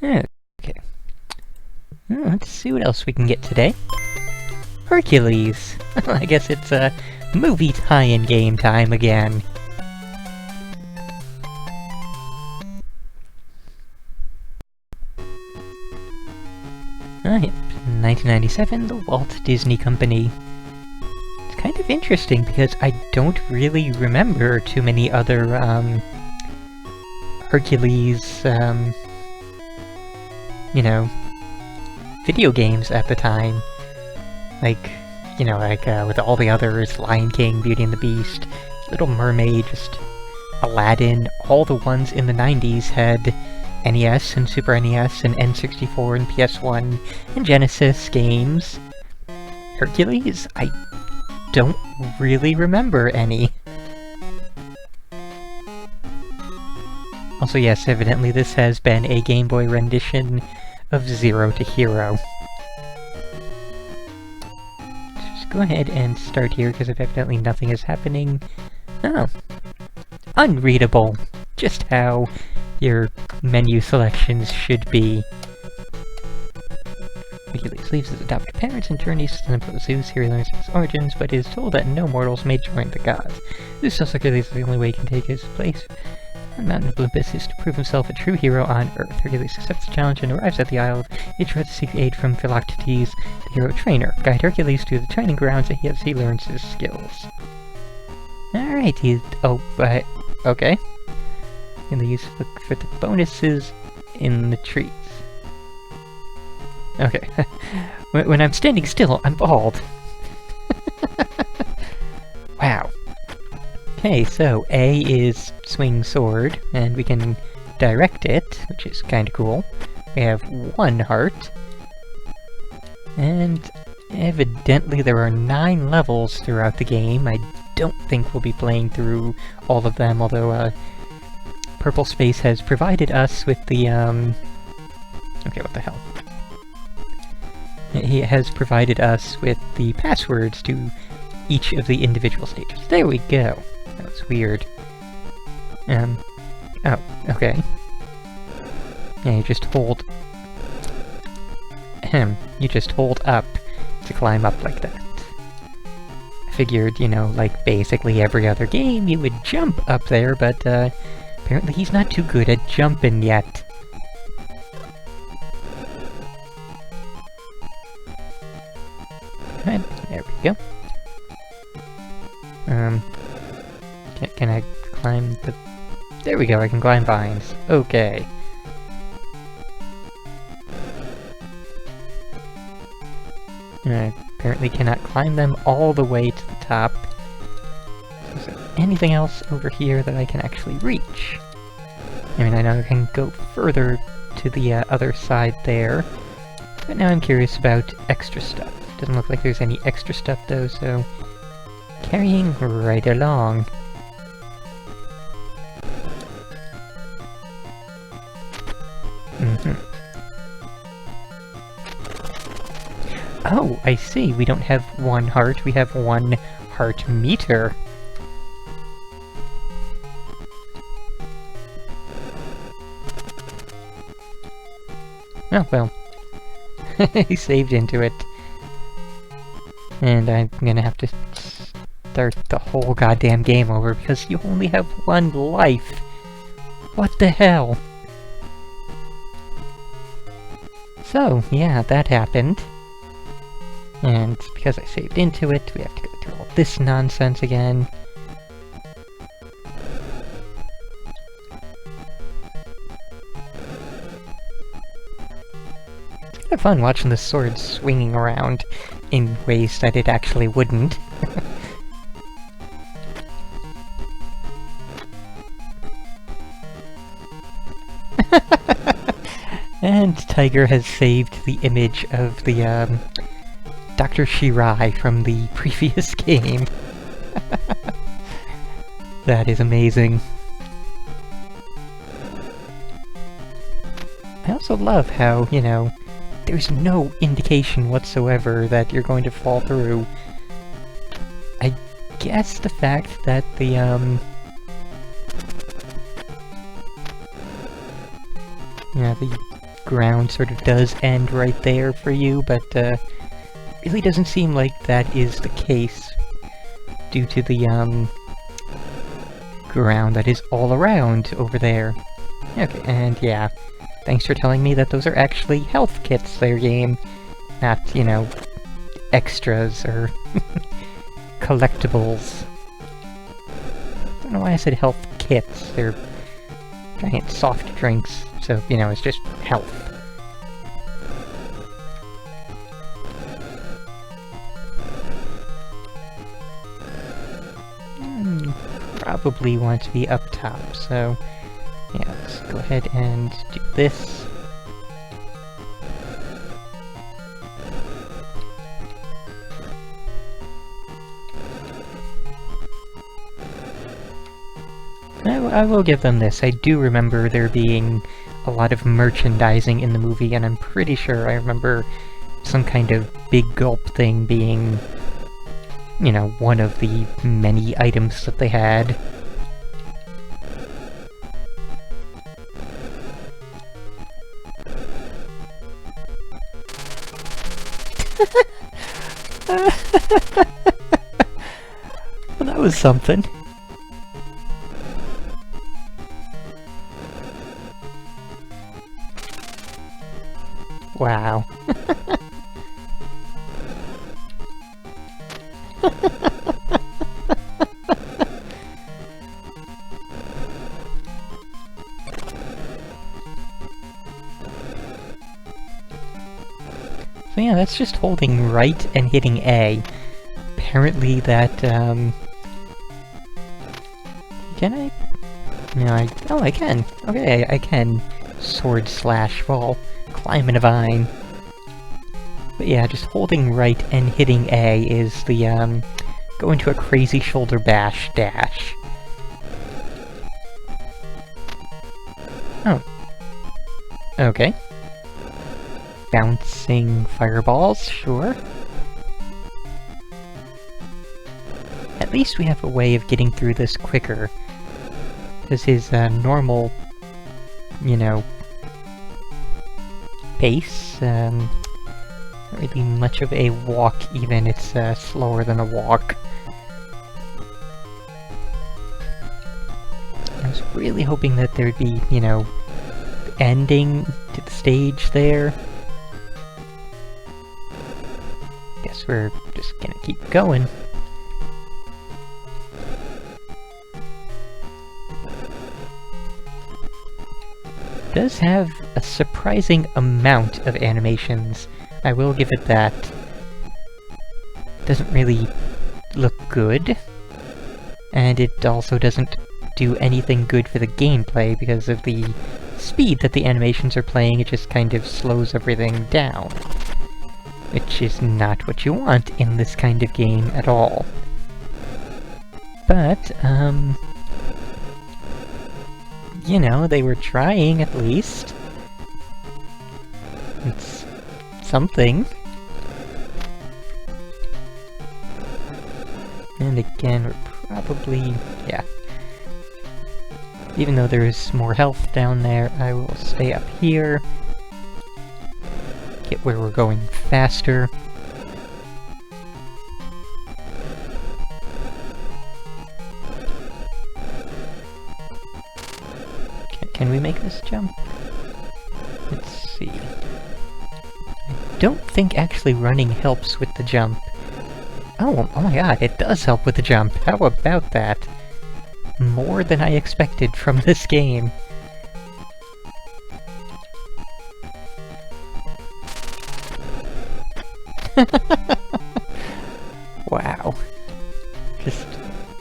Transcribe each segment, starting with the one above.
Okay. Let's see what else we can get today. Hercules! I guess it's a movie tie-in game time again. Yep. 1997, the Walt Disney Company. It's kind of interesting because I don't really remember too many other, Hercules, you know, video games at the time. Like, with all the others, Lion King, Beauty and the Beast, Little Mermaid, just Aladdin, all the ones in the 90s had NES and Super NES and N64 and PS1 and Genesis games. Hercules? I don't really remember any. Also, yes, evidently this has been a Game Boy rendition of Zero to Hero. Just go ahead and start here, because evidently nothing is happening. Oh. Unreadable. Just how your menu selections should be. Hercules leaves his adopted parents and journeys to the temple of Zeus. Here he learns his origins, but is told that no mortals may join the gods. Zeus tells Hercules the only way he can take his place on Mountain Olympus is to prove himself a true hero on Earth. Hercules accepts the challenge and arrives at the Isle. He tries to seek aid from Philoctetes, the hero trainer. Guide Hercules to the training grounds as he learns his skills. Alright, okay. And they look for the bonuses in the trees. Okay. When I'm standing still, I'm bald. Wow. Okay, so A is swing sword, and we can direct it, which is kinda cool. We have 1 heart. And evidently there are 9 levels throughout the game. I don't think we'll be playing through all of them, although, Purple Space has provided us with the, okay, what the hell? He has provided us with the passwords to each of the individual stages. There we go! That was weird. Oh, okay. Yeah, you just hold... you just hold up to climb up like that. I figured, like basically every other game, you would jump up there, but, apparently he's not too good at jumping yet. Good, there we go. Can I climb the... There we go, I can climb vines. Okay. I apparently cannot climb them all the way to the top. Is there anything else over here that I can actually reach? I mean, I know I can go further to the other side there, but now I'm curious about extra stuff. Doesn't look like there's any extra stuff though, so... carrying right along. Oh, I see. We don't have 1 heart, we have 1 heart meter. Oh, well. He saved into it. And I'm gonna have to start the whole goddamn game over because you only have 1 life. What the hell? So, yeah, that happened. And because I saved into it, we have to go through all this nonsense again. It's kind of fun watching the sword swinging around in ways that it actually wouldn't. And Tiger has saved the image of the, Dr. Shirai from the previous game. That is amazing. I also love how, there's no indication whatsoever that you're going to fall through. I guess the fact that the, the ground sort of does end right there for you, but really doesn't seem like that is the case due to the ground that is all around over there. Okay, and yeah, thanks for telling me that those are actually health kits there, game, not, you know, extras or collectibles. I don't know why I said health kits. They're giant soft drinks, so, you know, it's just health. Probably want to be up top, so yeah, let's go ahead and do this. I will give them this. I do remember there being a lot of merchandising in the movie, and I'm pretty sure I remember some kind of big gulp thing being, you know, one of the many items that they had. Well, that was something. Wow. So yeah, that's just holding right and hitting A. Apparently that, can I? No, oh, I can. Okay, I can sword slash fall, climb in a vine. But yeah, just holding right and hitting A is the, go into a crazy shoulder bash dash. Oh. Okay. Bouncing fireballs, sure. At least we have a way of getting through this quicker. Because his, normal, you know, pace, not really much of a walk even, it's, slower than a walk. I was really hoping that there'd be, you know, ending to the stage there. Guess we're just gonna keep going. Does have a surprising amount of animations. I will give it that. Doesn't really look good. And it also doesn't do anything good for the gameplay because of the speed that the animations are playing. It just kind of slows everything down. Which is not what you want in this kind of game at all. But, you know, they were trying at least. It's something. And again, we're probably, yeah. Even though there's more health down there, I will stay up here. Get where we're going faster. Can we make this jump? Let's see. I don't think actually running helps with the jump. Oh my god, it does help with the jump. How about that? More than I expected from this game. Wow. Just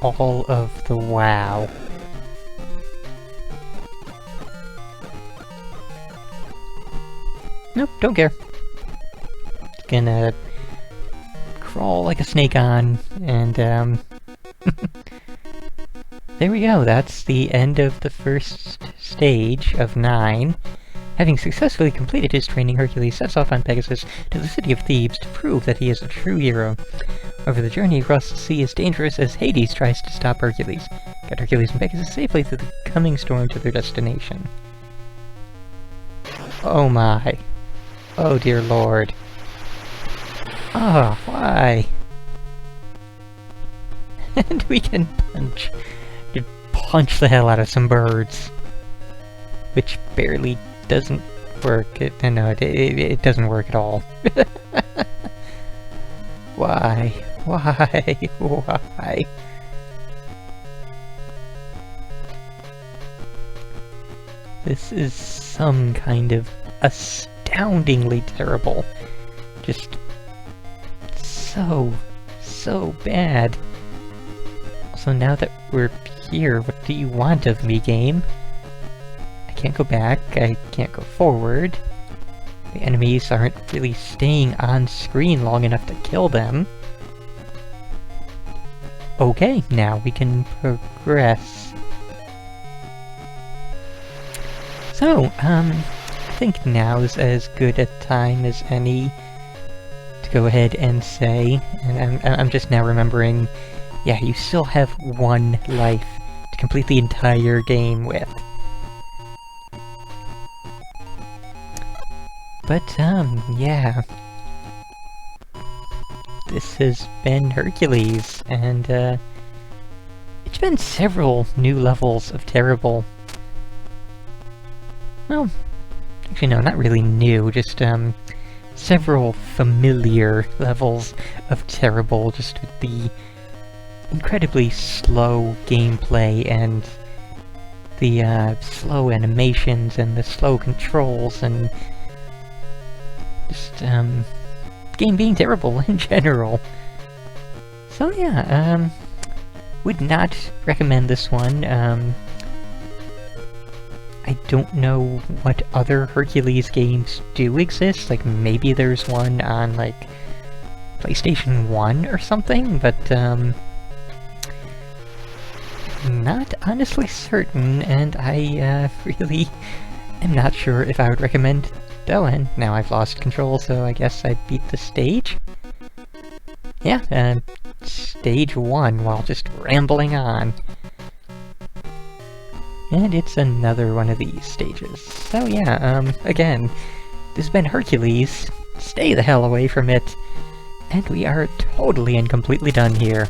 all of the wow. Nope, don't care. Just gonna crawl like a snake on, and there we go, that's the end of the first stage of 9. Having successfully completed his training, Hercules sets off on Pegasus to the city of Thebes to prove that he is a true hero. However, the journey across the sea is dangerous as Hades tries to stop Hercules. Get Hercules and Pegasus safely through the coming storm to their destination. Oh my. Oh dear lord. Oh, why? And we can punch the hell out of some birds. Which barely doesn't work. No, it doesn't work at all. Why? Why? Why? This is some kind of astoundingly terrible. Just so bad. So now that we're here, what do you want of me, game? I can't go back, I can't go forward. The enemies aren't really staying on screen long enough to kill them. Okay, now we can progress. So, I think now's as good a time as any to go ahead and say, and I'm just now remembering, yeah, you still have one life to complete the entire game with. But, yeah. This has been Hercules, and, it's been several new levels of terrible. Well, actually no, not really new, just, several familiar levels of terrible, just with the incredibly slow gameplay and the, slow animations and the slow controls and just, game being terrible in general. So yeah, would not recommend this one. I don't know what other Hercules games do exist, like maybe there's one on, like, PlayStation 1 or something, but, not honestly certain, and I, really am not sure if I would recommend. Oh, and now I've lost control, so I guess I beat the stage? Yeah, stage 1 while just rambling on. And it's another one of these stages. So yeah, again, this has been Hercules. Stay the hell away from it. And we are totally and completely done here.